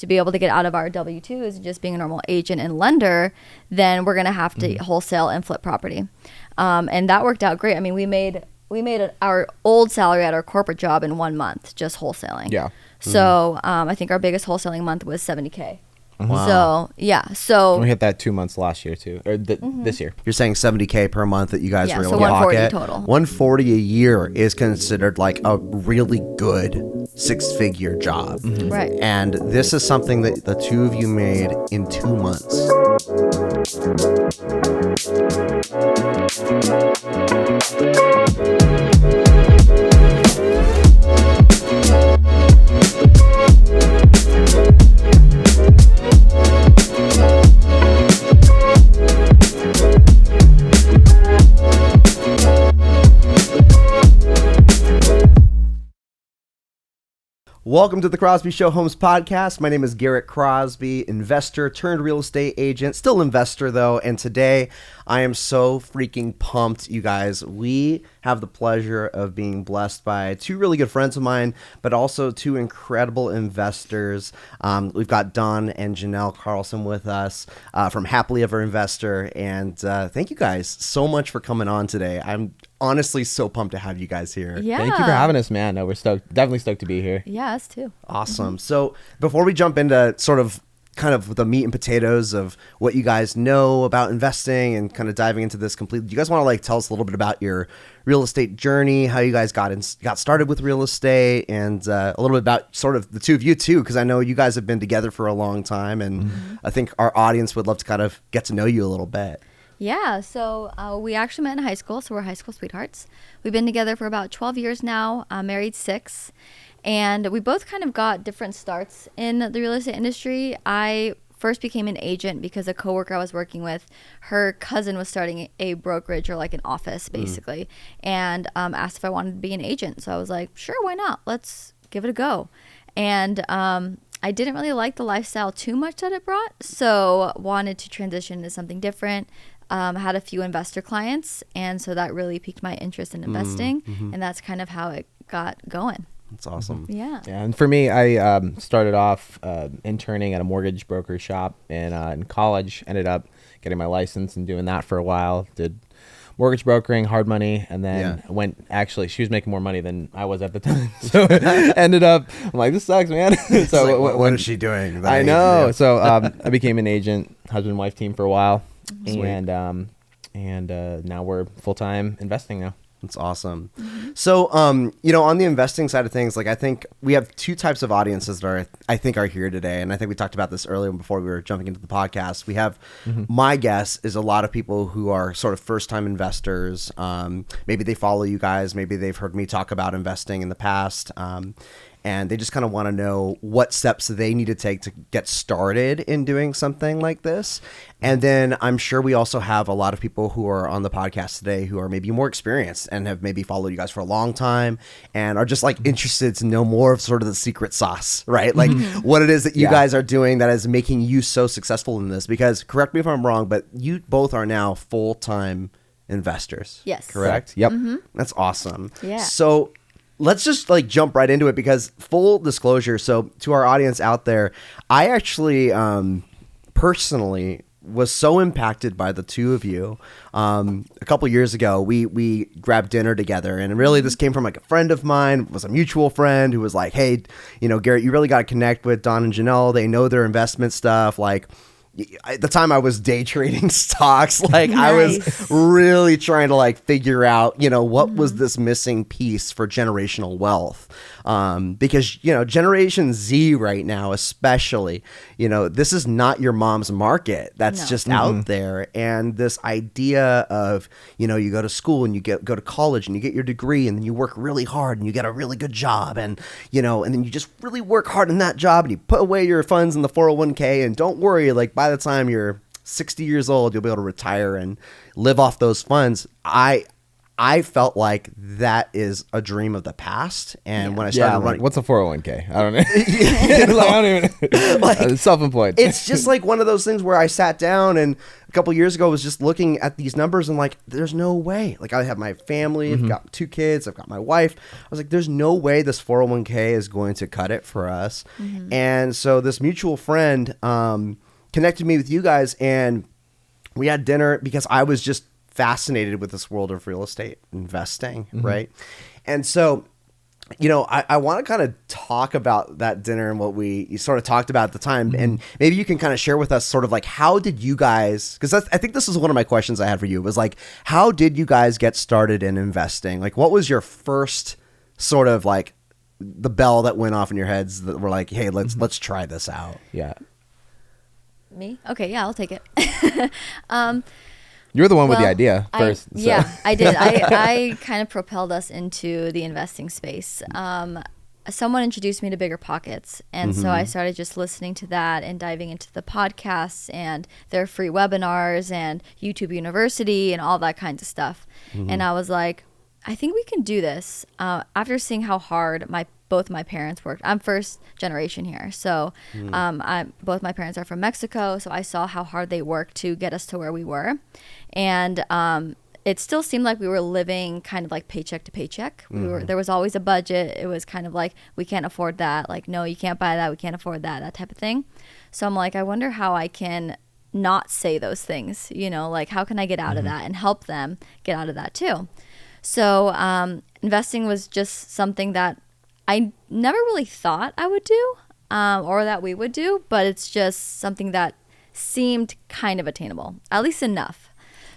to be able to get out of our W-2s and just being a normal agent and lender, then we're going to have to wholesale and flip property. And that worked out great. I mean, we made our old salary at our corporate job in 1 month, just wholesaling. Yeah. So I think our biggest wholesaling month was $70K. Wow. So yeah, so we hit that 2 months last year too, or this year. You're saying $70K per month that you guys were able so to $140 pocket. total. $140 a year is considered like a really good six-figure job. Right. And this is something that the two of you made in 2 months. Welcome to the Crosby Show Homes Podcast. My name is Garrett Crosby, investor turned real estate agent, still investor though. And today I am so freaking pumped, you guys. We have the pleasure of being blessed by two really good friends of mine, but also two incredible investors. We've got Don and Janelle Carlson with us from Happily Ever Investor. And thank you guys so much for coming on today. I'm honestly so pumped to have you guys here. Yeah. Thank you for having us, man. No, we're stoked. Definitely stoked to be here. Yeah, us too. Awesome. So before we jump into sort of kind of the meat and potatoes of what you guys know about investing and kind of diving into this completely, do you guys want to like tell us a little bit about your real estate journey, how you guys got started with real estate, and a little bit about sort of the two of you too, because I know you guys have been together for a long time, and I think our audience would love to kind of get to know you a little bit. Yeah, so we actually met in high school, so we're high school sweethearts. We've been together for about 12 years now, married 6, and we both kind of got different starts in the real estate industry. I first became an agent because a coworker I was working with, her cousin was starting a brokerage or like an office basically, and asked if I wanted to be an agent. So I was like, sure, why not? Let's give it a go. And I didn't really like the lifestyle too much that it brought, so wanted to transition into something different. Had a few investor clients, and so that really piqued my interest in investing, and that's kind of how it got going. That's awesome. Yeah. And for me, I started off interning at a mortgage broker shop in college. Ended up getting my license and doing that for a while. Did mortgage brokering, hard money, and then actually, she was making more money than I was at the time. So ended up, I'm like, this sucks, man. So like, what is she doing? I know. So I became an agent, husband-wife team for a while. Sweet. And now we're full-time investing now. That's awesome. So, on the investing side of things, like I think we have two types of audiences that I think are here today. And I think we talked about this earlier before we were jumping into the podcast. We have, my guess is a lot of people who are sort of first-time investors. Maybe they follow you guys. Maybe they've heard me talk about investing in the past. And they just kind of want to know what steps they need to take to get started in doing something like this. And then I'm sure we also have a lot of people who are on the podcast today who are maybe more experienced and have maybe followed you guys for a long time and are just like interested to know more of sort of the secret sauce, right? Like what it is that you guys are doing that is making you so successful in this. Because correct me if I'm wrong, but you both are now full-time investors. Yes. Correct? Yep. That's awesome. Yeah. So let's just like jump right into it, because full disclosure, so to our audience out there, I actually personally was so impacted by the two of you. A couple years ago, we grabbed dinner together, and really this came from like a friend of mine, was a mutual friend who was like, hey, Garrett, you really got to connect with Don and Janelle. They know their investment stuff. Like, at the time I was day trading stocks. Like I was really trying to like figure out, what was this missing piece for generational wealth? Because, Generation Z right now, especially, this is not your mom's market. That's just out there. And this idea of, you go to school and you go to college and you get your degree, and then you work really hard and you get a really good job, and, and then you just really work hard in that job, and you put away your funds in the 401k, and don't worry, like by the time you're 60 years old, you'll be able to retire and live off those funds. I I felt like that is a dream of the past. And when I started running, what's a 401k? I don't know. Like, I don't even. Like, self-employed. It's just like one of those things where I sat down and a couple years ago was just looking at these numbers and like, there's no way. Like I have my family, I've got 2 kids, I've got my wife. I was like, there's no way this 401k is going to cut it for us. And so this mutual friend connected me with you guys, and we had dinner because I was just fascinated with this world of real estate investing, right? And so, you know, I want to kind of talk about that dinner and what we sort of talked about at the time, and maybe you can kind of share with us sort of like, how did you guys, because I think this is one of my questions I had for you, was like, how did you guys get started in investing? Like, what was your first sort of like the bell that went off in your heads that were like, hey, let's try this out? Yeah. Me? Okay, yeah, I'll take it. You're the one with the idea first. Yeah, I did. I kind of propelled us into the investing space. Someone introduced me to BiggerPockets, and so I started just listening to that and diving into the podcasts and their free webinars and YouTube University and all that kinds of stuff. And I was like, I think we can do this. After seeing how hard both my parents worked. I'm first generation here. So both my parents are from Mexico. So I saw how hard they worked to get us to where we were. And it still seemed like we were living kind of like paycheck to paycheck. There was always a budget. It was kind of like, we can't afford that. Like, no, you can't buy that. We can't afford that, that type of thing. So I'm like, I wonder how I can not say those things, you know, like how can I get out of that and help them get out of that too? So investing was just something that I never really thought I would do or that we would do, but it's just something that seemed kind of attainable, at least enough.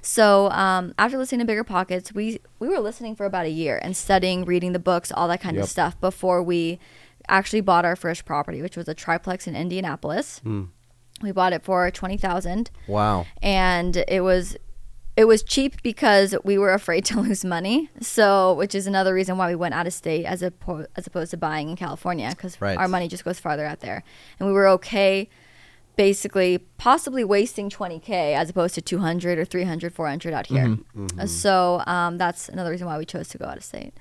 So after listening to BiggerPockets, we were listening for about a year and studying, reading the books, all that kind of stuff before we actually bought our first property, which was a triplex in Indianapolis. We bought it for $20,000. Wow. And it was cheap because we were afraid to lose money. So, which is another reason why we went out of state as opposed to buying in California, because our money just goes farther out there. And we were okay basically possibly wasting $20K as opposed to 200 or 300, 400 out here. So that's another reason why we chose to go out of state.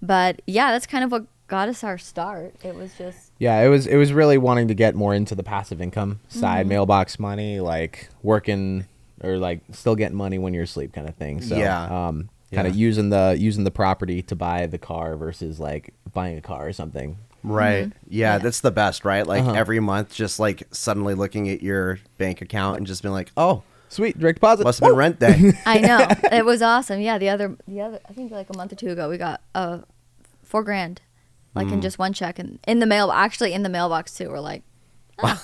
But yeah, that's kind of what got us our start. It was just it was really wanting to get more into the passive income side, mailbox money, like working or like still getting money when you're asleep kind of thing. So kind of using the property to buy the car versus like buying a car or something. Right. Yeah, that's the best, right? Like every month just like suddenly looking at your bank account and just being like, oh, sweet, direct deposit. Must have been rent day. I know. It was awesome. Yeah, the other I think like a month or two ago we got $4,000 like in just one check, and in the mailbox too. We're like, oh.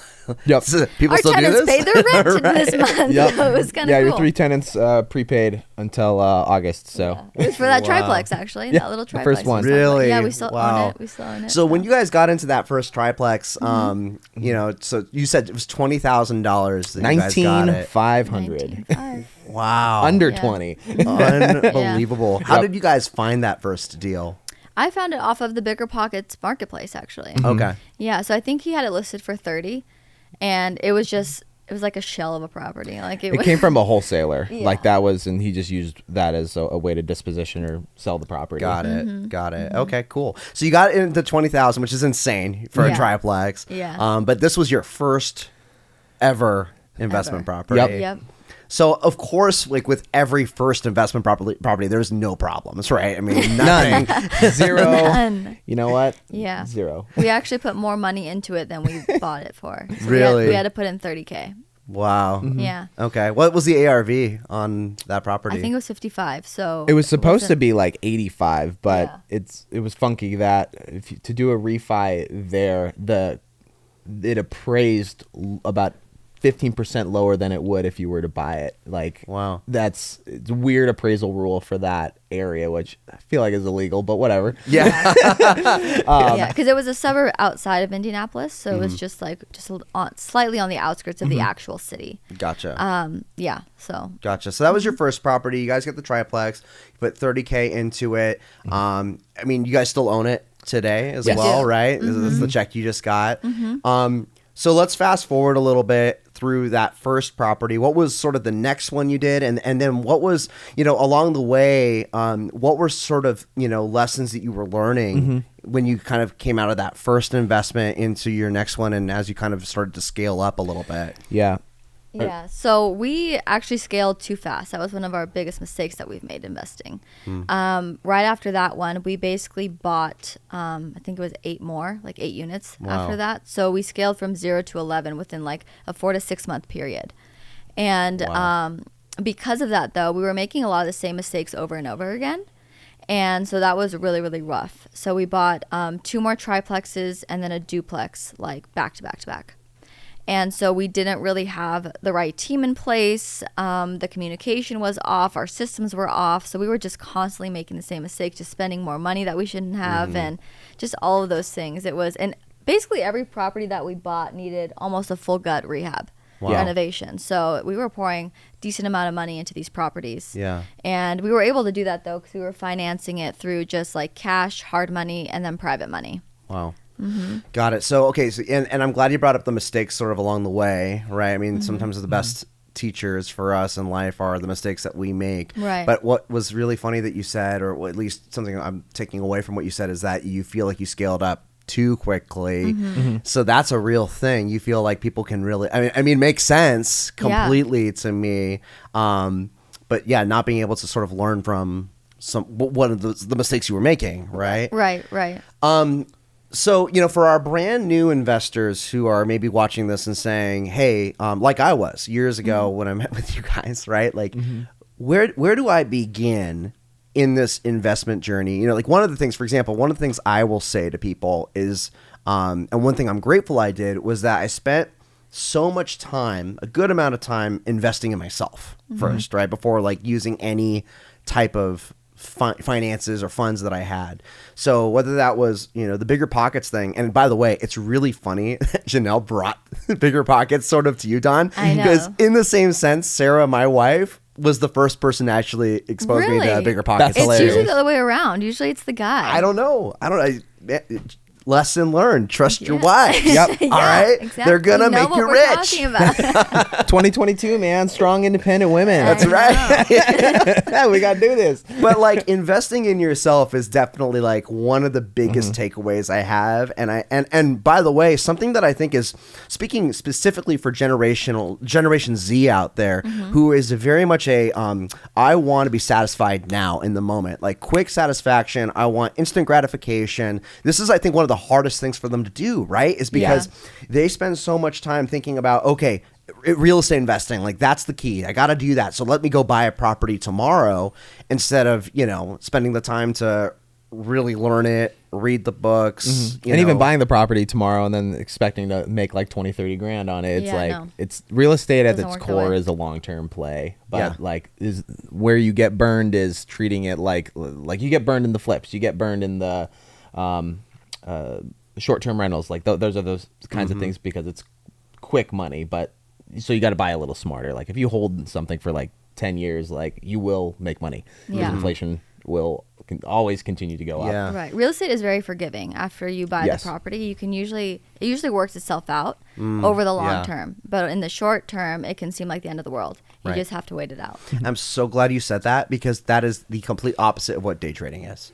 So people our still tenants do this? paid their rent this month. So it was kind of cool. Your 3 tenants prepaid until August. So it was for that triplex, actually. That little triplex. The first one. Really? Yeah, we still own it. We still own it. So when you guys got into that first triplex, you know, so you said it was $20,000 that you guys got it. $19,500. Wow. Under 20. Unbelievable. How did you guys find that first deal? I found it off of the BiggerPockets marketplace, actually. Okay. Yeah, so I think he had it listed for 30, and it was like a shell of a property. Like it came from a wholesaler. Like that was, and he just used that as a way to disposition or sell the property. Got it. Okay, cool. So you got into 20,000, which is insane for a triplex. Yeah. But this was your first ever investment property. Yep. So of course, like with every first investment property, there's no problems, right? I mean, nothing. Zero. None. You know what? Yeah. 0. We actually put more money into it than we bought it for. So really? We had to put in $30K. Wow. Yeah. Okay. What was the ARV on that property? I think it was 55. So it was supposed to be like 85, but it was funky that to do a refi there, it appraised about 15% lower than it would if you were to buy it. Like, wow, it's a weird appraisal rule for that area, which I feel like is illegal, but whatever. Yeah. Because it was a suburb outside of Indianapolis, so it was just slightly on the outskirts of the actual city. Gotcha. Gotcha. So that was your first property. You guys get the triplex. You put $30K into it. I mean, you guys still own it today as well, right? This is the check you just got. So let's fast forward a little bit through that first property. What was sort of the next one you did? And then what was, along the way, what were sort of, lessons that you were learning when you kind of came out of that first investment into your next one and as you kind of started to scale up a little bit? Yeah. Yeah, so we actually scaled too fast. That was one of our biggest mistakes that we've made investing. Right after that one, we basically bought, I think it was 8 units after that. So we scaled from 0 to 11 within like a 4 to 6 month period. And because of that, though, we were making a lot of the same mistakes over and over again. And so that was really, really rough. So we bought 2 more triplexes and then a duplex, like back to back to back. And so we didn't really have the right team in place. The communication was off. Our systems were off. So we were just constantly making the same mistake, just spending more money that we shouldn't have, and just all of those things. And basically every property that we bought needed almost a full gut rehab. Renovation. So we were pouring a decent amount of money into these properties. Yeah. And we were able to do that, though, because we were financing it through just like cash, hard money, and then private money. Wow. Got it. So, okay. So, and I'm glad you brought up the mistakes sort of along the way, right? I mean, sometimes the best teachers for us in life are the mistakes that we make. Right. But what was really funny that you said, or at least something I'm taking away from what you said, is that you feel like you scaled up too quickly. So that's a real thing. You feel like people can really, I mean, makes sense completely to me. But yeah, not being able to sort of learn from one of the mistakes you were making, right? Right. So, for our brand new investors who are maybe watching this and saying, hey, like I was years ago when I met with you guys, right? Like, where do I begin in this investment journey? Like one of the things, for example, one of the things I will say to people is, and one thing I'm grateful I did was that I spent so much time, a good amount of time investing in myself first, right? Before like using any type of finances or funds that I had. So whether that was, the BiggerPockets thing, and by the way, it's really funny that Janelle brought BiggerPockets sort of to you, Don. I know. Because in the same sense, Sarah, my wife, was the first person to actually expose me to BiggerPockets. That's hilarious. It's usually the other way around. Usually it's the guy. I don't know. Lesson learned. Trust your wife. Yep. Yeah, all right. Exactly. They're going to make you rich. Talking about. 2022, man. Strong, independent women. That's right. Yeah, we got to do this. But like investing in yourself is definitely like one of the biggest takeaways I have. And by the way, something that I think is, speaking specifically for Generation Z out there, who is very much I want to be satisfied now in the moment, like quick satisfaction. I want instant gratification. This is, I think, one of the hardest things for them to do, right? Is because they spend so much time thinking about, okay, real estate investing, like that's the key. I got to do that. So let me go buy a property tomorrow instead of, spending the time to really learn it, read the books. And even buying the property tomorrow and then expecting to make like 20, 30 grand on it. It's it's real estate at its core is a long-term play. But is where you get burned is treating it like you get burned in the flips. You get burned in the short-term rentals. Like those are those kinds of things because it's quick money. But so you got to buy a little smarter. Like if you hold something for like 10 years, like you will make money. Because inflation will always continue to go up. Right. Real estate is very forgiving. After you buy the property, it usually works itself out over the long term. But in the short term, it can seem like the end of the world. You just have to wait it out. I'm so glad you said that because that is the complete opposite of what day trading is.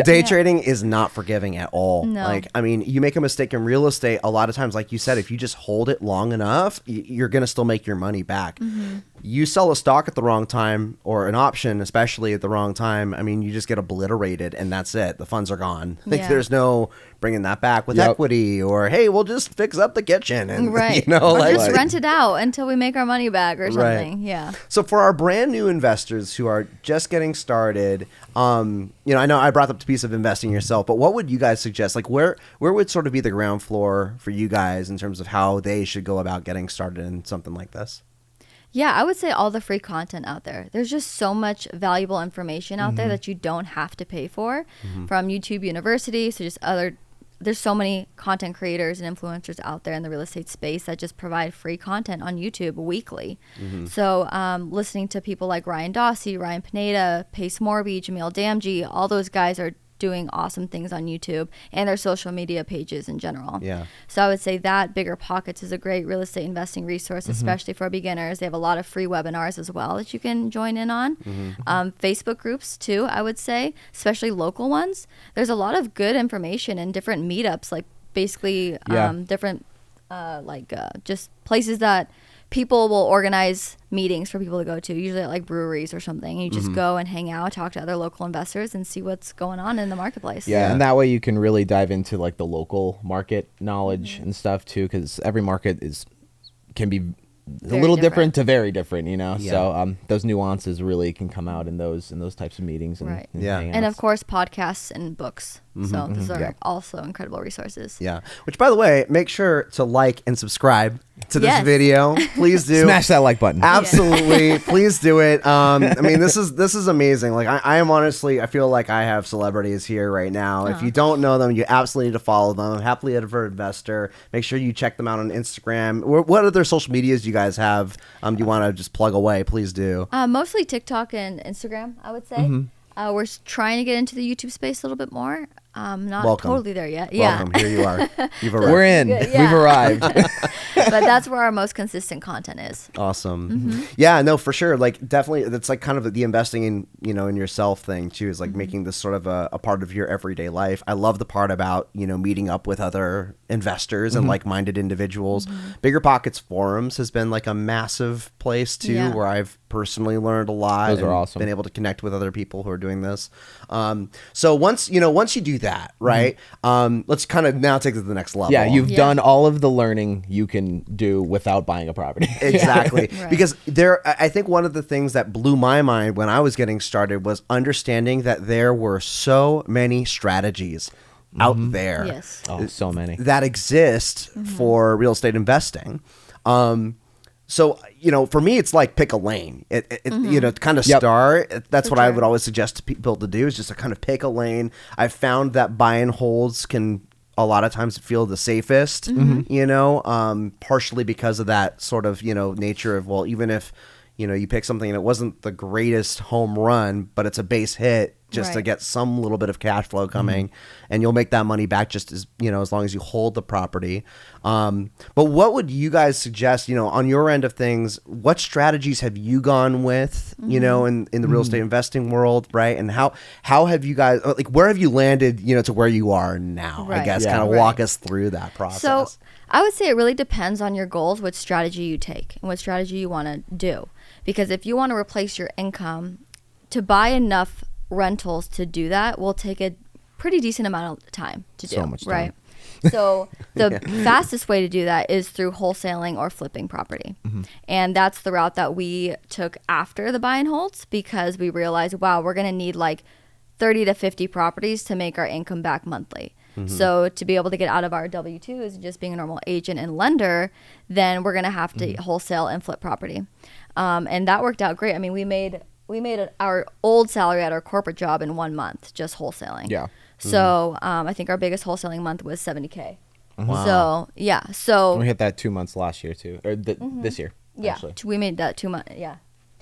Day trading is not forgiving at all. No. Like, I mean, you make a mistake in real estate a lot of times, like you said, if you just hold it long enough, you're going to still make your money back. You sell a stock at the wrong time or an option, especially at the wrong time. I mean, you just get obliterated and that's it. The funds are gone. Like there's no bringing that back with equity or, hey, we'll just fix up the kitchen and, or just rent it out until we make our money back or something. Yeah. So for our brand new investors who are just getting started, I know I brought up the piece of investing yourself, but what would you guys suggest? Like where would sort of be the ground floor for you guys in terms of how they should go about getting started in something like this? Yeah, I would say all the free content out there. There's just so much valuable information out there that you don't have to pay for, from YouTube University, so just there's so many content creators and influencers out there in the real estate space that just provide free content on YouTube weekly. So listening to people like Ryan Dossi, Ryan Pineda, Pace Morby, Jamil Damji, all those guys are doing awesome things on YouTube and their social media pages in general. Yeah. So I would say that BiggerPockets is a great real estate investing resource, especially for beginners. They have a lot of free webinars as well that you can join in on. Facebook groups too, I would say, especially local ones. There's a lot of good information and different meetups, like basically different just places that people will organize meetings for people to go to, usually at like breweries or something. You just go and hang out, talk to other local investors, and see what's going on in the marketplace. Yeah, and that way you can really dive into like the local market knowledge and stuff too, because every market can be a little different to very different, you know. Yeah. So those nuances really can come out in those types of meetings. And, Right. and Yeah. hangouts. And of course, podcasts and books. So those are also incredible resources. Yeah. Which, by the way, make sure to like and subscribe to this Yes. video. Please do. Smash that like button. Absolutely. Please do it. I mean, this is amazing. Like, I am honestly, I feel like I have celebrities here right now. If you don't know them, you absolutely need to follow them. Happily Ever Investor. Make sure you check them out on Instagram. What other social medias do you guys have? Do you want to just plug away? Please do. Mostly TikTok and Instagram, I would say. We're trying to get into the YouTube space a little bit more. Not Welcome. totally there yet. Welcome. Here you are. You've arrived. We're in. Good, yeah. We've arrived. But that's where our most consistent content is. Awesome. Yeah, no, for sure. Like, definitely, that's like kind of the investing in, in yourself thing too, is like making this sort of a part of your everyday life. I love the part about, meeting up with other investors and like-minded individuals. BiggerPockets forums has been like a massive place too, where I've personally learned a lot. Those are and awesome. Been able to connect with other people who are doing this. So once you do that, right? Let's kind of now take it to the next level. Yeah, you've done all of the learning you can do without buying a property. Exactly. Right. Because I think one of the things that blew my mind when I was getting started was understanding that there were so many strategies out there Yes. Oh, so many. that exist for real estate investing. So, for me, it's like pick a lane. To kind of start. That's what I would always suggest to people to do, is just to kind of pick a lane. I've found that buy and holds can a lot of times feel the safest, partially because of that sort of, nature of, well, even if, you pick something and it wasn't the greatest home run, but it's a base hit just to get some little bit of cash flow coming, and you'll make that money back just as, as long as you hold the property. But what would you guys suggest, on your end of things, what strategies have you gone with, in the real estate investing world, right? And how have you guys, like, where have you landed, to where you are now, I guess, kind of walk us through that process. So I would say it really depends on your goals, what strategy you take and what strategy you want to do. Because if you want to replace your income, to buy enough rentals to do that will take a pretty decent amount of time to do. So much time. Right? So the fastest way to do that is through wholesaling or flipping property. And that's the route that we took after the buy and holds, because we realized, wow, we're going to need like 30 to 50 properties to make our income back monthly. So to be able to get out of our W-2s and just being a normal agent and lender, then we're going to have to wholesale and flip property. And that worked out great. I mean, we made our old salary at our corporate job in 1 month, just wholesaling. Yeah. So I think our biggest wholesaling month was $70K. Wow. So yeah. So We hit that 2 months last year too, or this year. yeah, actually. we made that 2 months. Yeah.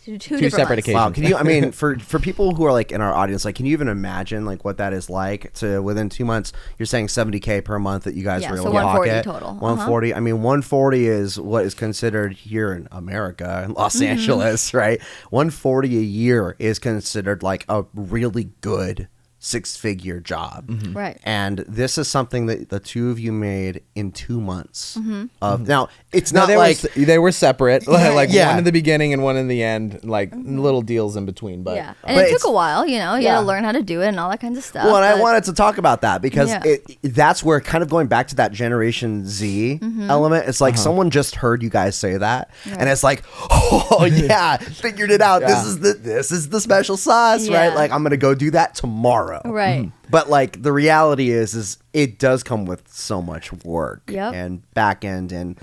Two separate different occasions. Wow, can you? I mean, for people who are like in our audience, like, can you even imagine like what that is like to within 2 months? You're saying $70K per month that you guys were able so to 140 pocket. total. 140. I mean, 140 is what is considered here in America, in Los Angeles, right? 140 a year is considered like a really good 6-figure job. Right. And this is something that the two of you made in 2 months. Now, it's not they like they were separate, like Yeah. one in the beginning and one in the end, like little deals in between. But Yeah. And But it took it's- a while, you got to learn how to do it and all that kinds of stuff. Well, and I but- wanted to talk about that because Yeah. that's where kind of going back to that Generation Z element. It's like someone just heard you guys say that, and it's like, oh yeah, figured it out. Yeah. This is the special sauce, right? Yeah. Like, I'm gonna go do that tomorrow. Right. But like the reality is it does come with so much work Yep. and back end and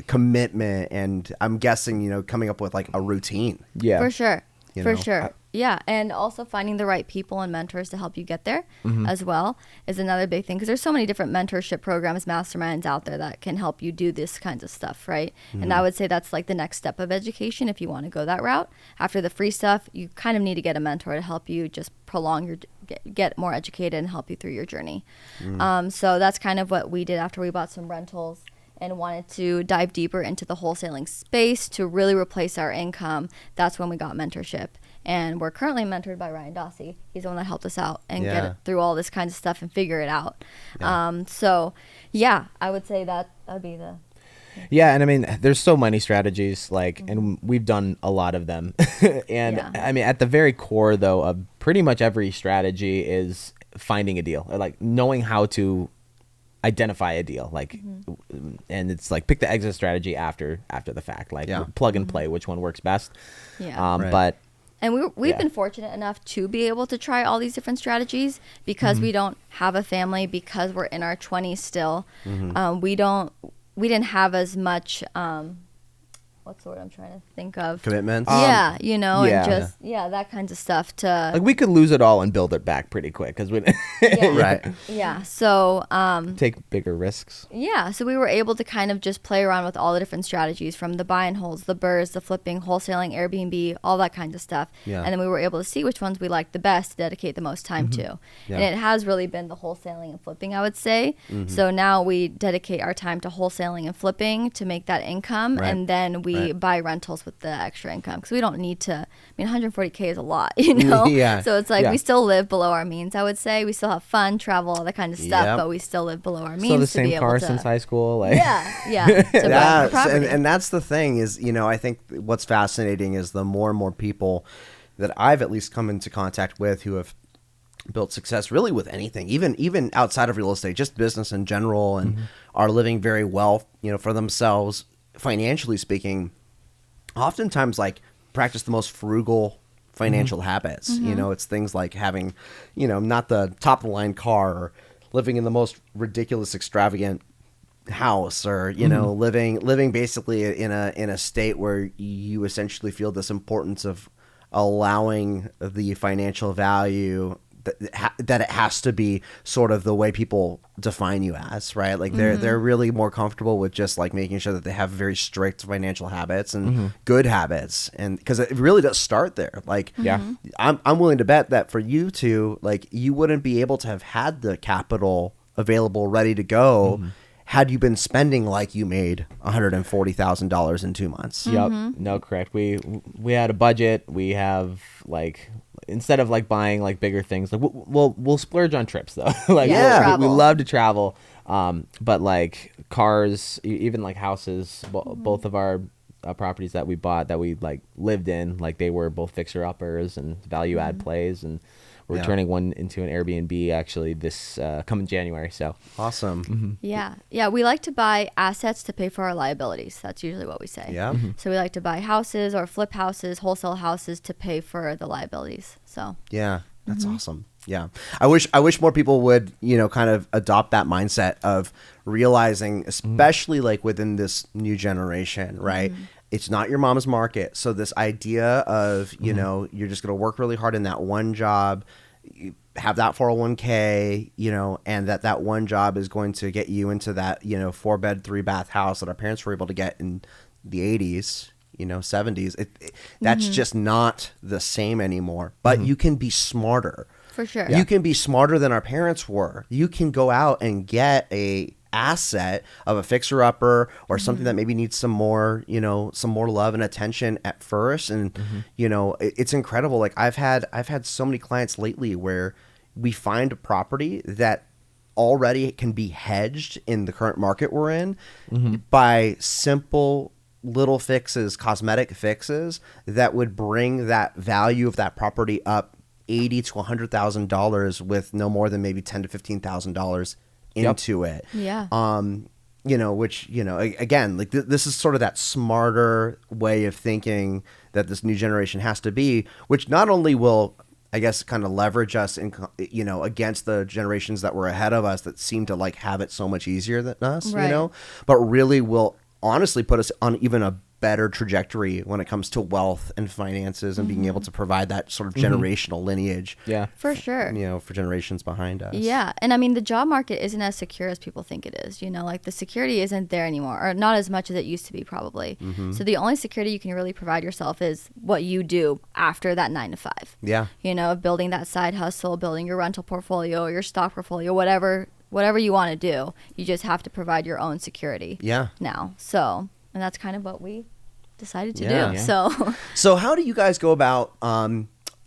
commitment, and I'm guessing coming up with like a routine. yeah, For sure. You For know? sure. Yeah. And also finding the right people and mentors to help you get there as well is another big thing, because there's so many different mentorship programs, masterminds out there that can help you do this kinds of stuff, right? And I would say that's like the next step of education if you want to go that route. After the free stuff, you kind of need to get a mentor to help you just prolong your get more educated and help you through your journey. So that's kind of what we did after we bought some rentals and wanted to dive deeper into the wholesaling space to really replace our income. That's when we got mentorship. And we're currently mentored by Ryan Dossie. He's the one that helped us out and get it through all this kind of stuff and figure it out. So yeah, I would say that would be the... Yeah, and I mean, there's so many strategies, like, and we've done a lot of them. And I mean, at the very core, though, of pretty much every strategy is finding a deal, or like knowing how to identify a deal, like, and it's like pick the exit strategy after the fact, like plug and play which one works best. But and we've been fortunate enough to be able to try all these different strategies because we don't have a family, because we're in our 20s still. We didn't have as much, what's the word I'm trying to think of? Commitments? And just, that kinds of stuff to... Like, we could lose it all and build it back pretty quick, because we... Right. Yeah, so... take bigger risks. Yeah, so we were able to kind of just play around with all the different strategies, from the buy and holds, the BRRRRs, the flipping, wholesaling, Airbnb, all that kind of stuff. Yeah. And then we were able to see which ones we liked the best to dedicate the most time to. Yeah. And it has really been the wholesaling and flipping, I would say. So now we dedicate our time to wholesaling and flipping to make that income, and then we buy rentals with the extra income, because we don't need to... I mean, 140K is a lot, you know? So it's like we still live below our means, I would say. We still have fun, travel, all that kind of stuff, but we still live below our means. So the same car since high school, like... And that's the thing is, you know, I think what's fascinating is the more and more people that I've at least come into contact with who have built success really with anything, even outside of real estate, just business in general, and are living very well, you know, for themselves, financially speaking, oftentimes like practice the most frugal financial habits. You know, it's things like having, you know, not the top of the line car, or living in the most ridiculous, extravagant house, or, you know, living basically in a state where you essentially feel this importance of allowing the financial value that it has to be sort of the way people define you as, right? Like they're really more comfortable with just like making sure that they have very strict financial habits and good habits, and because it really does start there. Like, I'm willing to bet that for you two, like, you wouldn't be able to have had the capital available ready to go had you been spending like you made $140,000 in 2 months. No, correct. We had a budget. We have, like, instead of like buying like bigger things, like we'll splurge on trips though. Like, we love to travel, but like cars, even like houses, both of our properties that we bought that we like lived in, like they were both fixer uppers and value add plays, and we're turning one into an Airbnb actually this coming January. So awesome. Yeah, we like to buy assets to pay for our liabilities. That's usually what we say. So we like to buy houses or flip houses, wholesale houses, to pay for the liabilities. So that's awesome. I wish more people would, you know, kind of adopt that mindset of realizing, especially like within this new generation, right? It's not your mom's market. So this idea of, you know, you're just going to work really hard in that one job, you have that 401k, you know, and that one job is going to get you into that, you know, 4-bed, 3-bath house that our parents were able to get in the 80s, you know, 70s. That's just not the same anymore. But you can be smarter. For sure. You can be smarter than our parents were. You can go out and get a asset of a fixer upper or something that maybe needs some more, you know, some more love and attention at first. And, you know, it's incredible. Like I've had so many clients lately where we find a property that already can be hedged in the current market we're in by simple little fixes, cosmetic fixes that would bring that value of that property up $80,000 to $100,000 with no more than maybe $10,000 to $15,000 into it. You know, which, you know, again, like this is sort of that smarter way of thinking that this new generation has to be, which not only will, I guess, kind of leverage us in, you know, against the generations that were ahead of us that seem to like have it so much easier than us, you know, but really will honestly put us on even a better trajectory when it comes to wealth and finances and being able to provide that sort of generational lineage. Yeah. For sure. For generations behind us. Yeah. And I mean, the job market isn't as secure as people think it is. Like the security isn't there anymore, or not as much as it used to be probably. So the only security you can really provide yourself is what you do after that 9 to 5. Yeah. Building that side hustle, building your rental portfolio, your stock portfolio, whatever you want to do. You just have to provide your own security. Yeah. Now. So, and that's kind of what we decided to do. Yeah. So how do you guys go about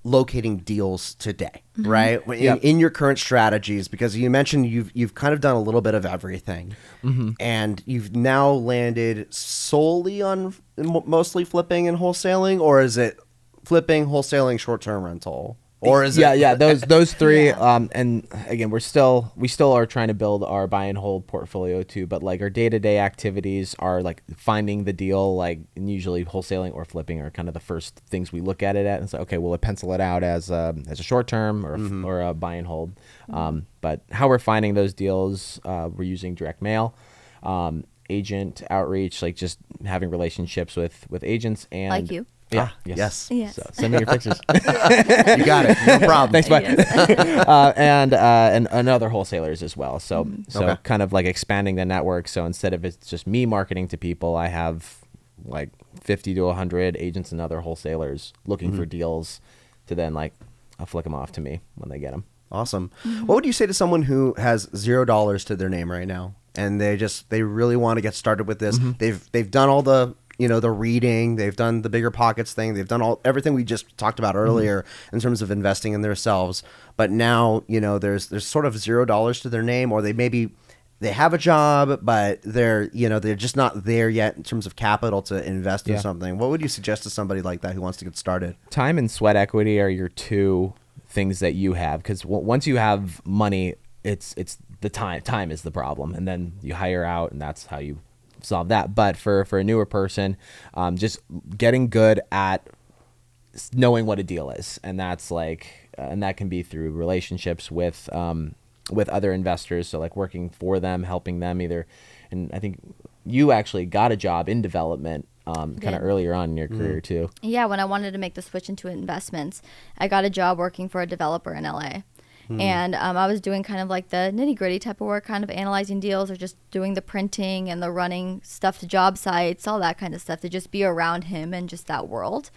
locating deals today, right? In your current strategies, because you mentioned you've kind of done a little bit of everything, and you've now landed solely on mostly flipping and wholesaling, or is it flipping, wholesaling, short-term rental? Or is it those three and again we still are trying to build our buy and hold portfolio too, but like our day-to-day activities are like finding the deal, like, and usually wholesaling or flipping are kind of the first things we look at it at and say, okay, will it pencil it out as a short term or a buy and hold. But how we're finding those deals, we're using direct mail, agent outreach, like just having relationships with agents and like you. Yeah. Yes. So send me your pictures. You got it. No problem. Thanks, bye. Yes. And other wholesalers as well. So kind of like expanding the network. So instead of it's just me marketing to people, I have like 50 to 100 agents and other wholesalers looking for deals to then I'll flick them off to me when they get them. Awesome. What would you say to someone who has $0 to their name right now and they really want to get started with this? They've done all the the reading, they've done the BiggerPockets thing, they've done everything we just talked about earlier in terms of investing in themselves. But now, there's sort of $0 to their name, or they have a job, but they're just not there yet in terms of capital to invest in something. What would you suggest to somebody like that who wants to get started? Time and sweat equity are your two things that you have, because once you have money, it's the time is the problem, and then you hire out, and that's how you solve that. But for a newer person, just getting good at knowing what a deal is, and that's and that can be through relationships with other investors, so like working for them, helping them either. And I think you actually got a job in development kind of earlier on in your career too. Yeah, when I wanted to make the switch into investments, I got a job working for a developer in LA. And I was doing kind of like the nitty gritty type of work, kind of analyzing deals or just doing the printing and the running stuff to job sites, all that kind of stuff, to just be around him and just that world.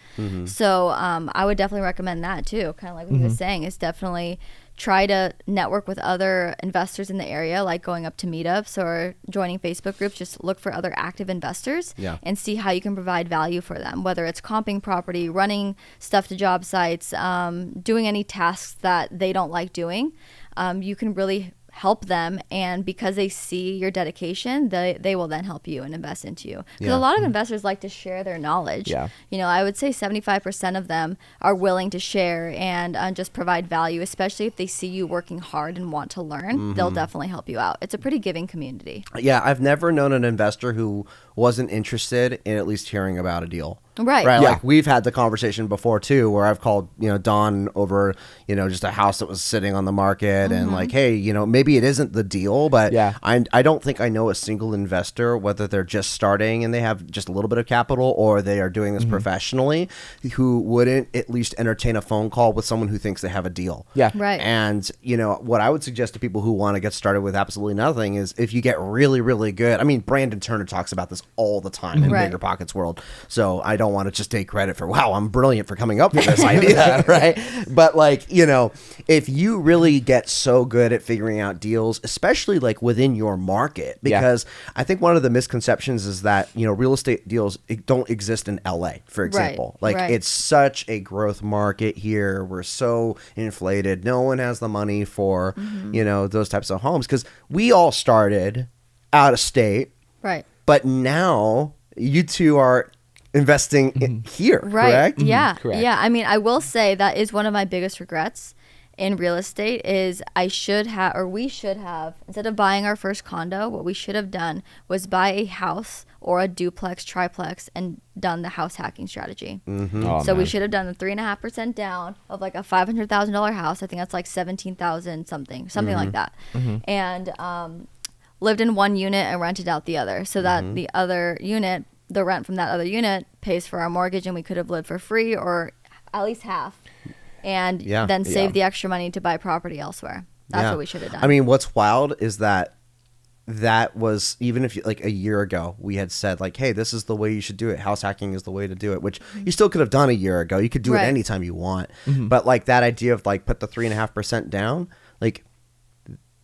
So I would definitely recommend that too. Kind of like what he was saying, is definitely try to network with other investors in the area, like going up to meetups or joining Facebook groups. Just look for other active investors and see how you can provide value for them, whether it's comping property, running stuff to job sites, doing any tasks that they don't like doing. You can really help them, and because they see your dedication, they will then help you and invest into you. Because a lot of investors like to share their knowledge. I would say 75% of them are willing to share and just provide value, especially if they see you working hard and want to learn. They'll definitely help you out. It's a pretty giving community. Yeah, I've never known an investor who wasn't interested in at least hearing about a deal. Right. Like we've had the conversation before too, where I've called, Don over, just a house that was sitting on the market and like, hey, maybe it isn't the deal, but I don't think I know a single investor, whether they're just starting and they have just a little bit of capital or they are doing this professionally, who wouldn't at least entertain a phone call with someone who thinks they have a deal. Yeah. Right. And, what I would suggest to people who want to get started with absolutely nothing is if you get really, really good. I mean, Brandon Turner talks about this all the time in BiggerPockets world. So I don't want to just take credit for, wow, I'm brilliant for coming up with this idea, right? But if you really get so good at figuring out deals, especially like within your market, because I think one of the misconceptions is that, real estate deals don't exist in LA, for example. It's such a growth market here. We're so inflated. No one has the money for, those types of homes, because we all started out of state. Right. But now you two are investing in here, correct? Yeah. Correct. Yeah. I mean, I will say that is one of my biggest regrets in real estate is we should have, instead of buying our first condo, what we should have done was buy a house or a duplex, triplex, and done the house hacking strategy. So we should have done the 3.5% down of like a $500,000 house. I think that's like 17,000 something like that. And lived in one unit and rented out the other, so that the other unit the rent from that other unit pays for our mortgage, and we could have lived for free or at least half, and then save the extra money to buy property elsewhere. That's what we should have done. I mean, what's wild is that was, even if like a year ago we had said like, hey, this is the way you should do it, house hacking is the way to do it, which you still could have done a year ago. You could do it anytime you want. But like that idea of like put the 3.5% down, like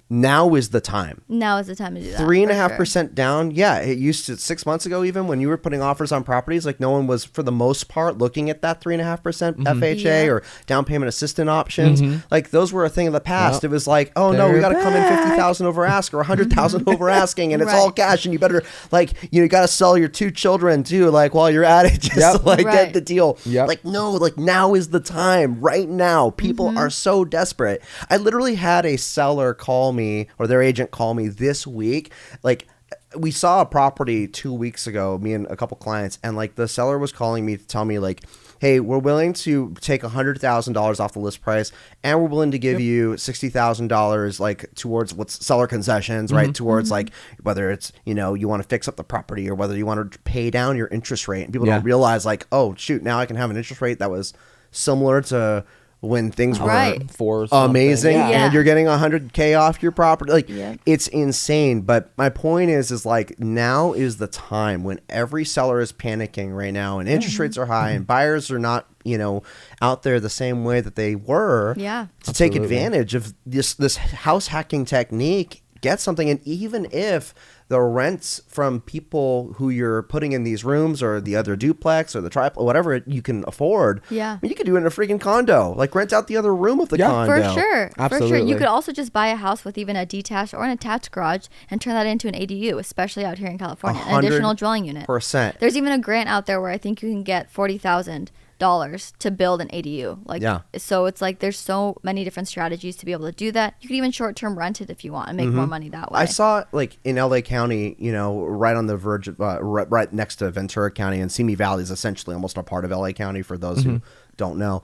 now is the time. Now is the time to do that. 3.5% down. Yeah, it used to 6 months ago, even when you were putting offers on properties, like no one was, for the most part, looking at that 3.5% FHA or down payment assistant options. Like those were a thing in the past. It was like, oh no, we got to come in 50,000 over ask or 100,000 over asking, and it's all cash, and you better like you got to sell your 2 children too, like while you're at it, just to like get the deal. Like no, like now is the time. Right now, people are so desperate. I literally had a seller call me, or their agent call me this week. Like we saw a property 2 weeks ago, me and a couple clients, and like the seller was calling me to tell me like, hey, we're willing to take $100,000 off the list price, and we're willing to give you $60,000 like towards what's seller concessions, right? Towards like whether it's, you know, you want to fix up the property or whether you want to pay down your interest rate. And people don't realize like, oh shoot, now I can have an interest rate that was similar to when things were amazing, and you're getting $100K off your property. Like it's insane. But my point is like now is the time when every seller is panicking right now, and interest rates are high, and buyers are not, you know, out there the same way that they were to take advantage of this house hacking technique. Get something, and even if the rents from people who you're putting in these rooms or the other duplex or the triplex, whatever you can afford, I mean, you could do it in a freaking condo. Like rent out the other room of the condo. For sure. Absolutely. For sure. You could also just buy a house with even a detached or an attached garage and turn that into an ADU, especially out here in California, an additional dwelling unit. There's even a grant out there where I think you can get $40,000 to build an ADU. Like, so it's like there's so many different strategies to be able to do that. You could even short-term rent it if you want and make more money that way. I saw like in LA County, you know, right on the verge of, right next to Ventura County, and Simi Valley is essentially almost a part of LA County for those who don't know.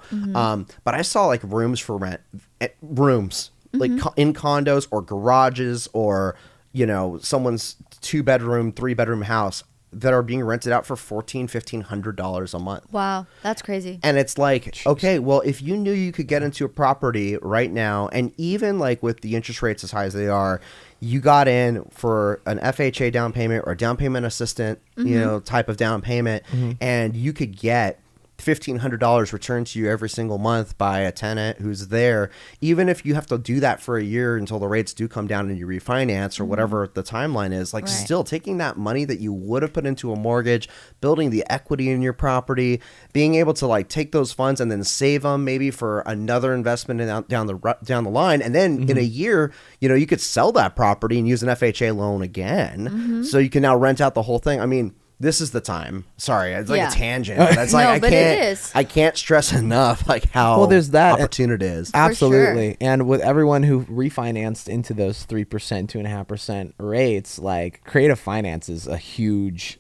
But I saw like rooms for rent, like in condos or garages, or, you know, someone's 2-bedroom, 3-bedroom house that are being rented out for $1,500 a month. Wow, that's crazy. And it's like, okay, well, if you knew you could get into a property right now, and even like with the interest rates as high as they are, you got in for an FHA down payment or down payment assistant, you know, type of down payment, and you could get $1,500 returned to you every single month by a tenant who's there. Even if you have to do that for a year until the rates do come down and you refinance or whatever the timeline is, like still taking that money that you would have put into a mortgage, building the equity in your property, being able to like take those funds and then save them maybe for another investment down the line, and then in a year, you know, you could sell that property and use an FHA loan again, so you can now rent out the whole thing. I mean, this is the time. Sorry, it's like a tangent. That's like I can't stress enough like how there's that opportunity is. Absolutely. And with everyone who refinanced into those 3%, 2.5% rates, like creative finance is a huge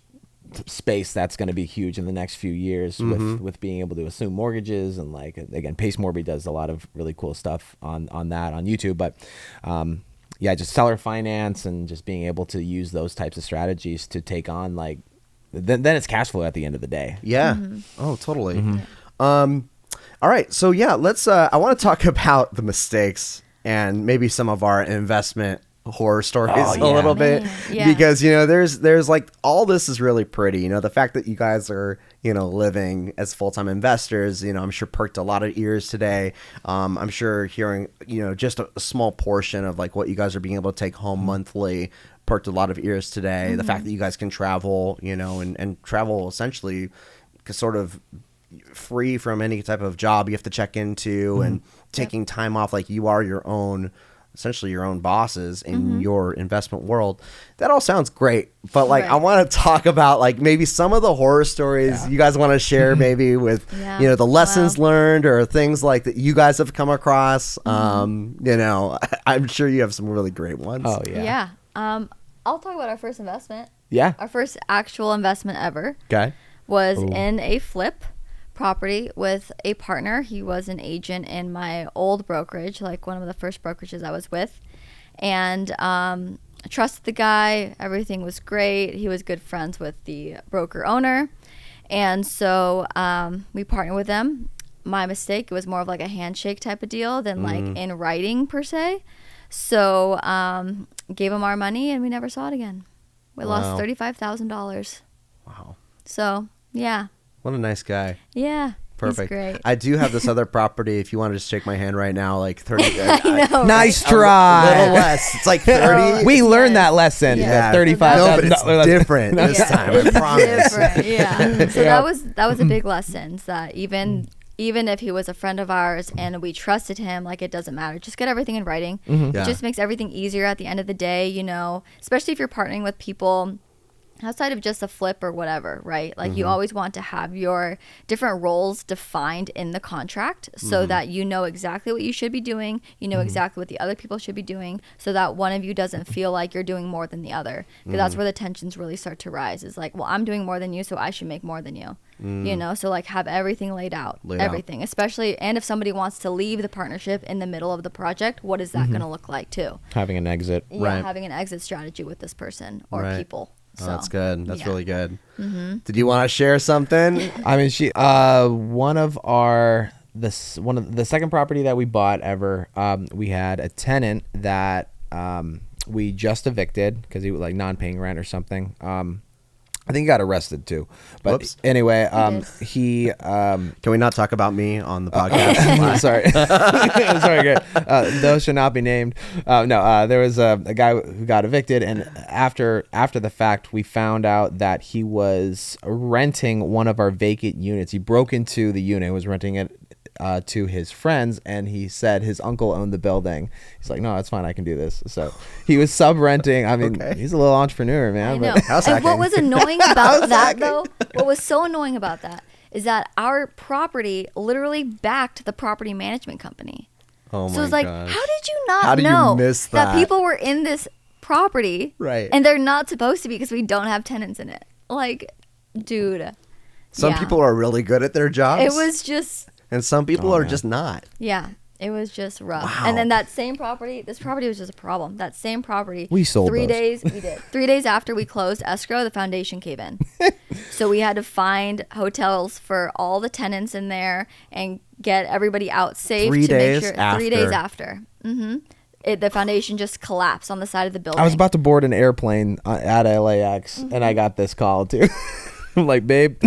space that's going to be huge in the next few years with being able to assume mortgages, and like again, Pace Morby does a lot of really cool stuff on that on YouTube, but just seller finance and just being able to use those types of strategies to take on like then it's cash flow at the end of the day. Oh, totally. All right, so let's I want to talk about the mistakes and maybe some of our investment horror stories a little bit, because, you know, there's like all this is really pretty, you know, the fact that you guys are, you know, living as full-time investors, you know, I'm sure perked a lot of ears today. I'm sure hearing, you know, just a small portion of like what you guys are being able to take home monthly perked a lot of ears today. The fact that you guys can travel, you know, and travel essentially sort of free from any type of job you have to check into, and taking time off, like you are your own, essentially your own bosses in your investment world. That all sounds great, but like I want to talk about like maybe some of the horror stories you guys want to share, maybe with you know, the lessons learned or things like that you guys have come across. You know, I'm sure you have some really great ones. I'll talk about our first investment. Our first actual investment ever was in a flip property with a partner. He was an agent in my old brokerage, like one of the first brokerages I was with. And I trusted the guy. Everything was great. He was good friends with the broker owner. And so we partnered with them. My mistake, it was more of like a handshake type of deal than like in writing per se. So gave him our money and we never saw it again. We lost $35,000. Wow. So, yeah. What a nice guy. Yeah. Perfect. He's great. I do have this other property. If you want to just shake my hand right now, like 30. I know, Nice right? try. A little less. It's like 30. We learned that lesson. Yeah. $35,000. No, but it's different this time. I promise. Different, yeah. So that was a big lesson. That even if he was a friend of ours and we trusted him, like, it doesn't matter. Just get everything in writing. Yeah. It just makes everything easier at the end of the day, you know, especially if you're partnering with people outside of just a flip or whatever, right? Like you always want to have your different roles defined in the contract so that you know exactly what you should be doing. You know exactly what the other people should be doing so that one of you doesn't feel like you're doing more than the other. Because that's where the tensions really start to rise. Is like, well, I'm doing more than you, so I should make more than you. You know, so like have everything laid out, everything, especially, and if somebody wants to leave the partnership in the middle of the project, what is that going to look like too? Having an exit. Yeah, having an exit strategy with this person or people. Oh, So, that's good. That's yeah. really good. Did you want to share something? I mean, one of the second property that we bought ever, we had a tenant that we just evicted because he was like non-paying rent or something. I think he got arrested too. But Whoops. anyway, he Can we not talk about me on the podcast? sorry, sorry, Garrett. Those should not be named. There was a guy who got evicted, and after the fact, we found out that he was renting one of our vacant units. He broke into the unit, was renting it to his friends, and he said his uncle owned the building. He's like, no, that's fine, I can do this. So he was sub-renting. I mean, he's a little entrepreneur, man. I know. But And what was annoying about that, though, what was so annoying about that is that our property literally backed the property management company. Oh my So it's like, gosh. how did you not How do you know miss that? people were in this property, Right. and they're not supposed to be because we don't have tenants in it? Like, dude. Some yeah. people are really good at their jobs. It was just, and some people are just not. yeah. It was just rough. Wow. And then that same property, this property was just a problem. That same property. We sold 3 those. days, we did. 3 days after we closed escrow, the foundation caved in. So we had to find hotels for all the tenants in there and get everybody out safe 3 to days make sure. after. 3 days after. The foundation just collapsed on the side of the building. I was about to board an airplane at LAX, and I got this call too. I'm like, babe.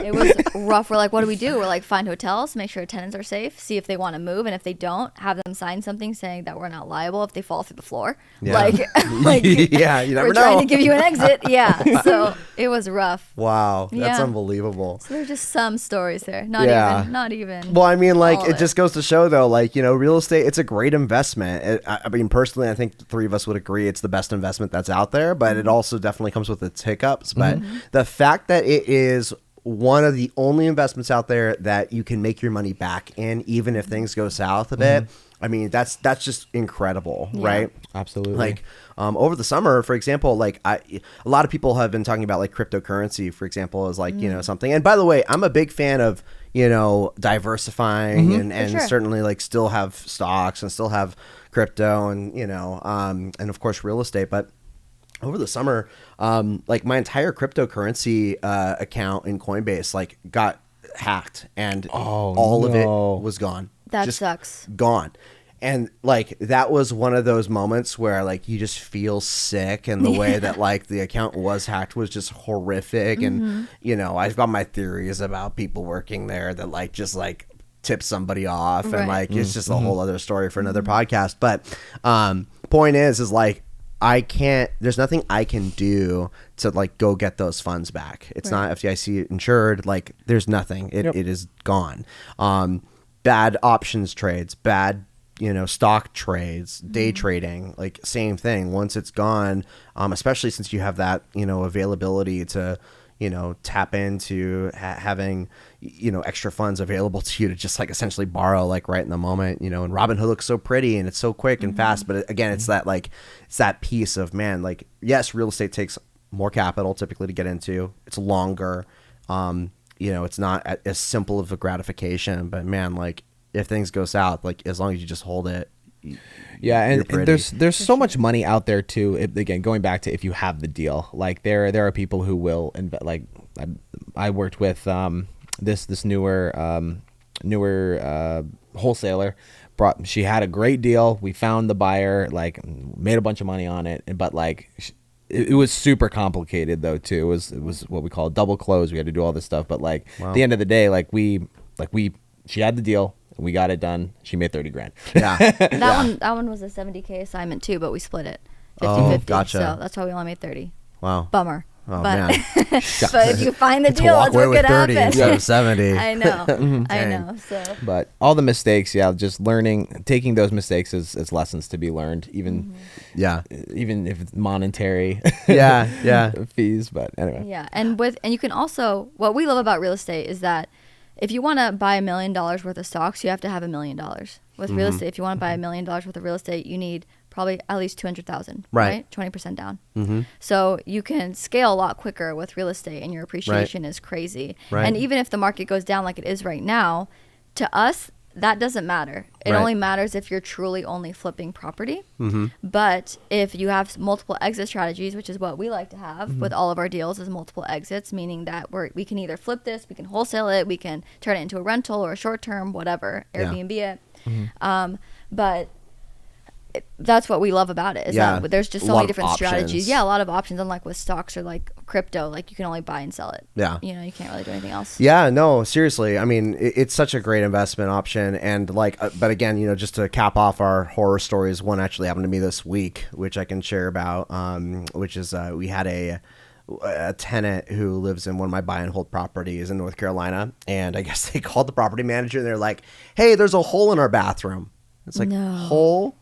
It was rough. We're like, what do we do? We're like, find hotels, make sure tenants are safe, see if they want to move, and if they don't, have them sign something saying that we're not liable if they fall through the floor. Yeah. Like Yeah, you never we're know. trying to give you an exit. Yeah, so it was rough. Wow, that's Yeah. unbelievable. So there's just some stories there. Not Yeah. even. Well, I mean, like, all it of just goes to show, though, like, you know, real estate, it's a great investment. I mean, personally, I think the three of us would agree it's the best investment that's out there, but it also definitely comes with its hiccups. But the fact that it is one of the only investments out there that you can make your money back in, even if things go south a bit, I mean, that's just incredible, right? Absolutely. Like over the summer, for example, like a lot of people have been talking about like cryptocurrency, for example, as like, you know, something. And by the way, I'm a big fan of, you know, diversifying and sure. certainly like still have stocks and still have crypto and, you know, and of course real estate. But over the summer, like my entire cryptocurrency account in Coinbase like got hacked and all of it was gone. That Just sucks. Gone. And like that was one of those moments where like you just feel sick, and the way that like the account was hacked was just horrific. And you know, I've got my theories about people working there that like just like tip somebody off, and Right. like it's just a whole other story for another podcast. But point is like there's nothing I can do to like go get those funds back. It's Right. not FDIC insured. Like there's nothing. It is gone. Bad options trades, bad, you know, stock trades, day trading, like same thing. Once it's gone, especially since you have that, you know, availability to, you know, tap into having, you know, extra funds available to you to just like essentially borrow like right in the moment, you know. And Robinhood looks so pretty and it's so quick and fast, but again, it's that like it's that piece of, man, like, yes, real estate takes more capital typically to get into. It's longer. You know, it's not as simple of a gratification, but man, like if things go south, like as long as you just hold it, Yeah, you're and pretty. there's so much money out there too. Again, going back to if you have the deal, like there are people who will invest. Like I worked with this newer wholesaler. She had a great deal. We found the buyer, like made a bunch of money on it, but like it was super complicated though too. It was what we call a double close. We had to do all this stuff, but like at the end of the day, she had the deal. We got it done. She made 30 grand. Yeah. That one was a 70K assignment too, but we split it 50-50. Gotcha. So that's why we only made 30. Wow. Bummer. Oh, but, man. but if you find the To deal, walk that's away what with could 30 happen. instead of 70. I know. I Dang. know. So. But all the mistakes, just learning, taking those mistakes as lessons to be learned, even even if it's monetary Yeah. fees. But anyway. Yeah, and you can also, what we love about real estate is that if you want to buy $1 million worth of stocks, you have to have $1 million. With real estate, if you want to buy $1 million worth of real estate, you need probably at least 200,000, right? 20% down. So you can scale a lot quicker with real estate, and your appreciation is crazy. Right. And even if the market goes down like it is right now, to us, that doesn't matter. It Right. only matters if you're truly only flipping property. But if you have multiple exit strategies, which is what we like to have with all of our deals, is multiple exits, meaning that we can either flip this, we can wholesale it, we can turn it into a rental or a short term, whatever, Airbnb it. But that's what we love about it, is that there's just so many different strategies. Yeah, a lot of options. Unlike with stocks or like crypto, like you can only buy and sell it. Yeah. You can't really do anything else. Yeah, no, seriously. I mean, it's such a great investment option. And like, but again, just to cap off our horror stories, one actually happened to me this week, which I can share about, which is we had a tenant who lives in one of my buy and hold properties in North Carolina. And I guess they called the property manager and they're like, hey, there's a hole in our bathroom. It's like, hole?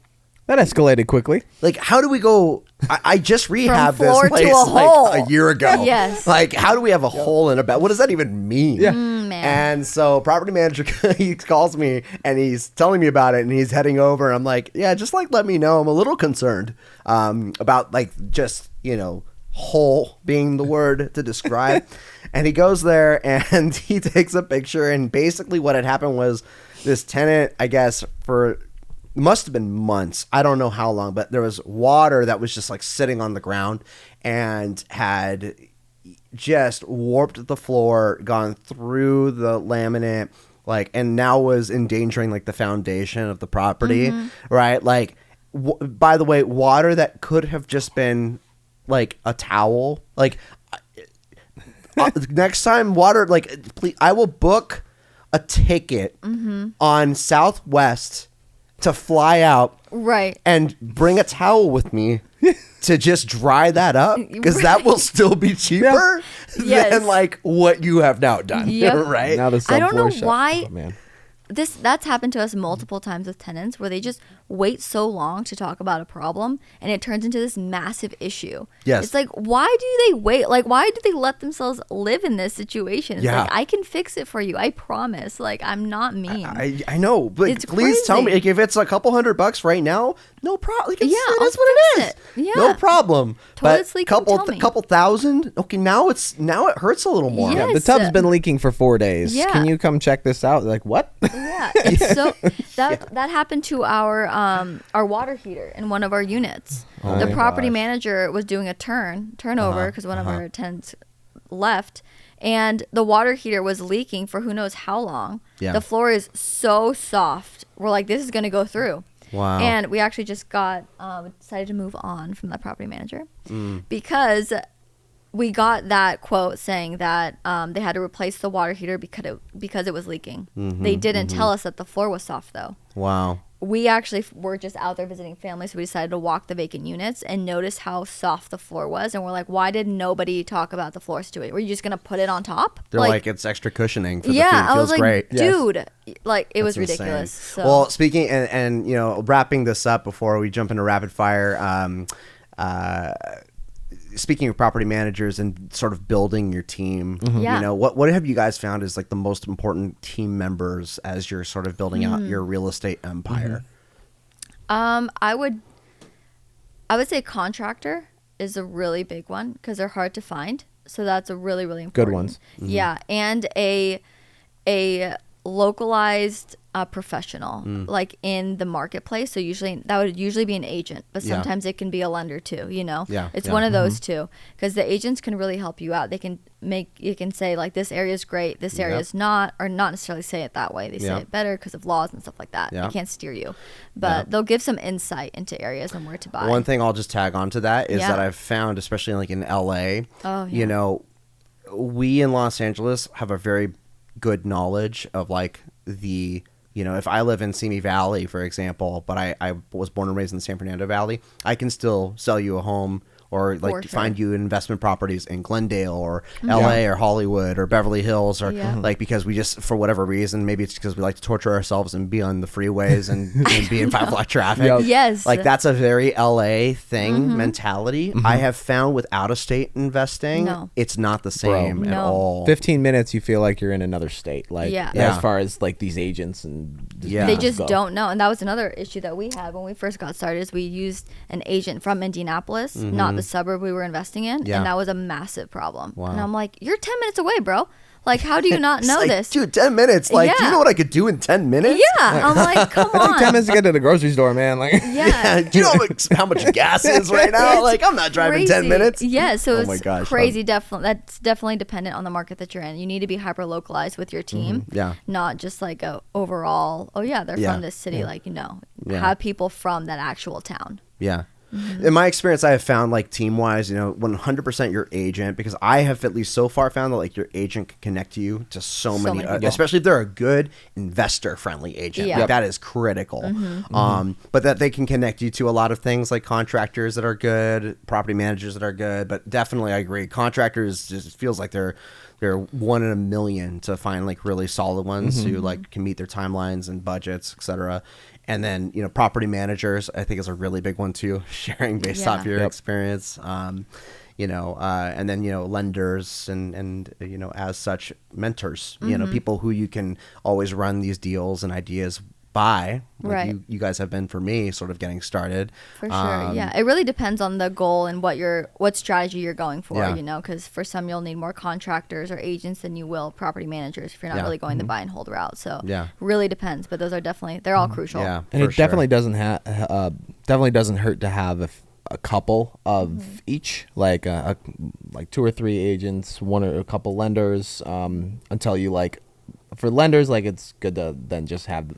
That escalated quickly. Like, how do we go? I just rehabbed this floor to place a hole. like a year ago. Yes. Like, how do we have a hole in a bed? What does that even mean? Yeah. Man. And so property manager, he calls me and he's telling me about it and he's heading over. And I'm like, yeah, just like, let me know. I'm a little concerned about like just, hole being the word to describe. And he goes there and he takes a picture. And basically what had happened was this tenant, I guess, must have been months. I don't know how long, but there was water that was just like sitting on the ground and had just warped the floor, gone through the laminate, and now was endangering like the foundation of the property, right? Like, by the way, water that could have just been like a towel. Like, next time water, like, please, I will book a ticket on Southwest to fly out and bring a towel with me to just dry that up, because that will still be cheaper than like what you have now done. Right now, I don't know why. Oh, man. That's happened to us multiple times with tenants where they just wait so long to talk about a problem and it turns into this massive issue. Yes. It's like, why do they wait? Like, why do they let themselves live in this situation? It's like, I can fix it for you. I promise. Like, I'm not mean. I know, but It's please tell me, crazy. like, if it's a couple $100 right now, no problem. Like, it I'll is what it fix is. it. Yeah. No problem. Toilet's But leaking, tell me. couple thousand. Okay, now it hurts a little more. Yeah. The tub's been leaking for 4 days. Yeah. Can you come check this out? Like, what? Yeah, it's so that happened to our water heater in one of our units. Oh The my property gosh. manager was doing a turnover because one of our tenants left, and the water heater was leaking for who knows how long. Yeah. The floor is so soft. We're like, this is going to go through. Wow. And we actually just decided to move on from that property manager because we got that quote saying that they had to replace the water heater because it was leaking. They didn't tell us that the floor was soft, though. Wow. We actually were just out there visiting family, so we decided to walk the vacant units and notice how soft the floor was. And we're like, why did nobody talk about the floor situation? Were you just going to put it on top? They're like it's extra cushioning for the yeah, feet. It I feels was like, great. dude, like it was That's insane. ridiculous. So. Well, speaking and wrapping this up before we jump into rapid fire, speaking of property managers and sort of building your team, Yeah. what have you guys found is like the most important team members as you're sort of building out your real estate empire? I would say contractor is a really big one because they're hard to find. So that's a really, really important. Good ones. Yeah, and a localized professional like in the marketplace. So usually that would usually be an agent, but sometimes it can be a lender too, you know. It's one of those two, because the agents can really help you out. They can say like, this area is great, this area is not, or not necessarily say it that way. They say it better because of laws and stuff like that. They can't steer you, but they'll give some insight into areas and where to buy. One thing I'll just tag on to that is that I've found, especially like in LA, you know, we in Los Angeles have a very good knowledge of like the, you know, if I live in Simi Valley, for example, but I was born and raised in the San Fernando Valley, I can still sell you a home or like find you investment properties in Glendale or LA or Hollywood or Beverly Hills or like, because we just, for whatever reason, maybe it's because we like to torture ourselves and be on the freeways and be in 5 o'clock traffic. Yes. Like that's a very LA thing mentality. I have found with out of state investing, it's not the same at all. 15 minutes, you feel like you're in another state. Like as far as like these agents and they just don't know. And that was another issue that we had when we first got started, is we used an agent from Indianapolis, not the suburb we were investing in, and that was a massive problem. And I'm like, you're 10 minutes away, bro. Like, how do you not know like, this? Dude, 10 minutes. Like, do you know what I could do in 10 minutes? Yeah. I'm like, come on. It took 10 minutes to get to the grocery store, man. Like, do you know how much gas is right now? Like, I'm not driving 10 minutes. Yeah, so it's crazy. That's definitely dependent on the market that you're in. You need to be hyper localized with your team. Not just like a overall, they're from this city. Like, you know, have people from that actual town. In my experience, I have found like team wise, you know, 100% your agent, because I have at least so far found that like your agent can connect you to so many especially if they're a good investor friendly agent. Like, that is critical. But that they can connect you to a lot of things like contractors that are good, property managers that are good. But definitely, I agree. Contractors just feels like they're 1 in a million to find like really solid ones who like can meet their timelines and budgets, etc. And then, you know, property managers, I think, is a really big one too, sharing based off your experience. You know, and then, you know, lenders and you know, as such, mentors, you know, people who you can always run these deals and ideas by, like you guys have been for me, sort of getting started. For sure, it really depends on the goal and what strategy you're going for, you know, because for some you'll need more contractors or agents than you will property managers if you're not really going the buy and hold route. So really depends, but those are definitely, they're all crucial. And it definitely doesn't hurt to have a couple of each, like like 2 or 3 agents, 1 or a couple lenders, until you like, for lenders, like it's good to then just have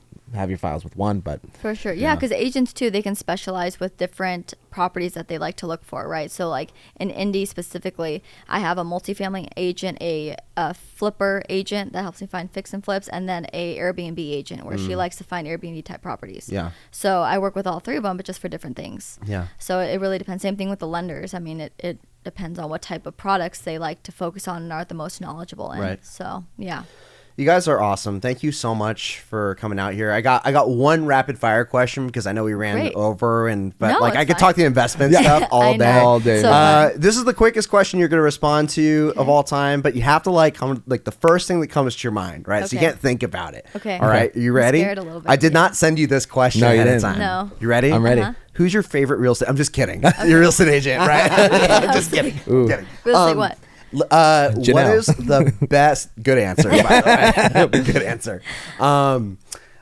your files with one. But for sure, because agents too, they can specialize with different properties that they like to look for, right? So like in Indy specifically, I have a multifamily agent, a flipper agent that helps me find fix and flips, and then a Airbnb agent where she likes to find Airbnb type properties. So I work with all 3 of them, but just for different things. So it really depends. Same thing with the lenders. I mean, it depends on what type of products they like to focus on and are the most knowledgeable in. So you guys are awesome. Thank you so much for coming out here. I got one rapid fire question because I know we ran over, but I could talk the investment stuff all day. So this is the quickest question you're going to respond to of all time, but you have to like the first thing that comes to your mind, right? So you can't think about it. Okay. All right. You ready? I'm scared a little bit. I did not send you this question ahead of time. No. You ready? I'm ready. Who's your favorite real estate? I'm just kidding. Your real estate agent, right? Just kidding. Real estate what? What is the best? Good answer, by the way. Good answer.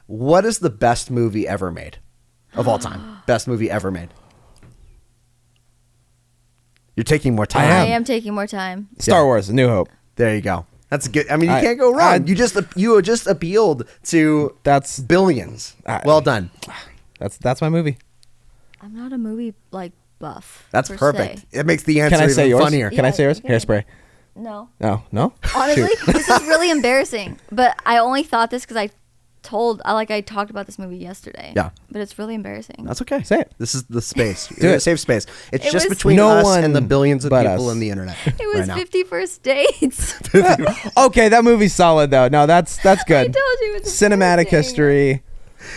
What is the best movie ever made of all time? Best movie ever made. You're taking more time. I am taking more time. Star Wars: A New Hope. There you go. That's good. I mean, you can't go wrong. You just appealed to billions. Well done. That's my movie. I'm not a movie like buff. That's perfect. It makes the answer Can I say even yours? funnier. Can I say yours? Hairspray. No. No. Honestly, this is really embarrassing. But I only thought this because I talked about this movie yesterday. Yeah. But it's really embarrassing. That's okay. Say it. This is the space. Do it. Safe space. It's just between us and the billions of people on the internet. It was 50 First Dates. Okay, that movie's solid though. No, that's good. I told you it was cinematic history.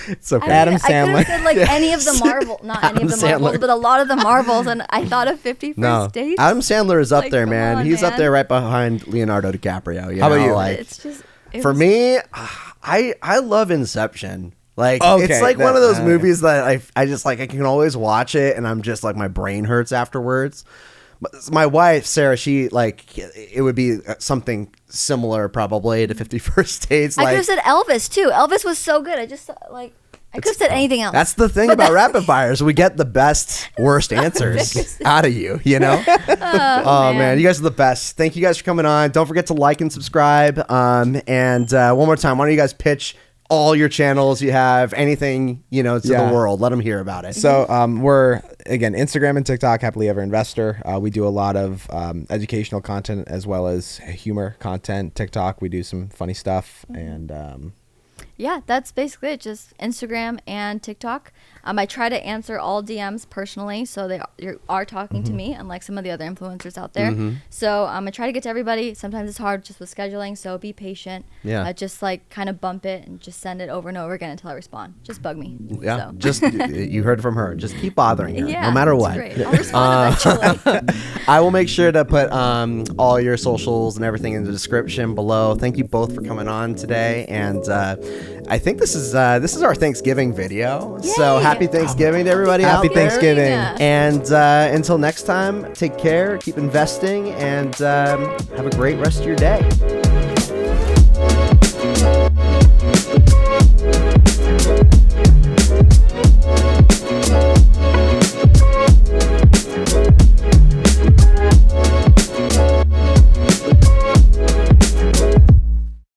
It's okay. Adam Sandler. I could have said like any of the Marvel, not any of the Marvels, but a lot of the Marvels, and I thought of 50 First Dates. Adam Sandler is up there, man. He's up there right behind Leonardo DiCaprio. How about you? Like, for me, I love Inception. Like it's like one of those movies that I just like. I can always watch it, and I'm just like my brain hurts afterwards. My wife, Sarah, she like it would be something similar probably to 50 First Dates. I Like, could have said Elvis too. Elvis was so good. I just like I could have said anything else. that's the thing about rapid fires. We get the best, worst answers out of you, you know? Oh, man. You guys are the best. Thank you guys for coming on. Don't forget to like and subscribe. And one more time, why don't you guys pitch all your channels you have, anything, you know, to the world. Let them hear about it. So we're, again, Instagram and TikTok, Happily Ever Investor. We do a lot of educational content as well as humor content. TikTok, we do some funny stuff. And yeah, that's basically it. Just Instagram and TikTok. I try to answer all DMs personally, so they are talking to me, unlike some of the other influencers out there. So I try to get to everybody. Sometimes it's hard just with scheduling, so be patient. Yeah. Just like kind of bump it and just send it over and over again until I respond. Just bug me. Yeah, So. just you heard it from her. Just keep bothering her, Yeah, no matter it's what. Great. I'll respond eventually. I will make sure to put all your socials and everything in the description below. Thank you both for coming on today, and I think this is our Thanksgiving video. Yay. So happy Thanksgiving to everybody out Happy there. Thanksgiving. And until next time, take care, keep investing, and have a great rest of your day.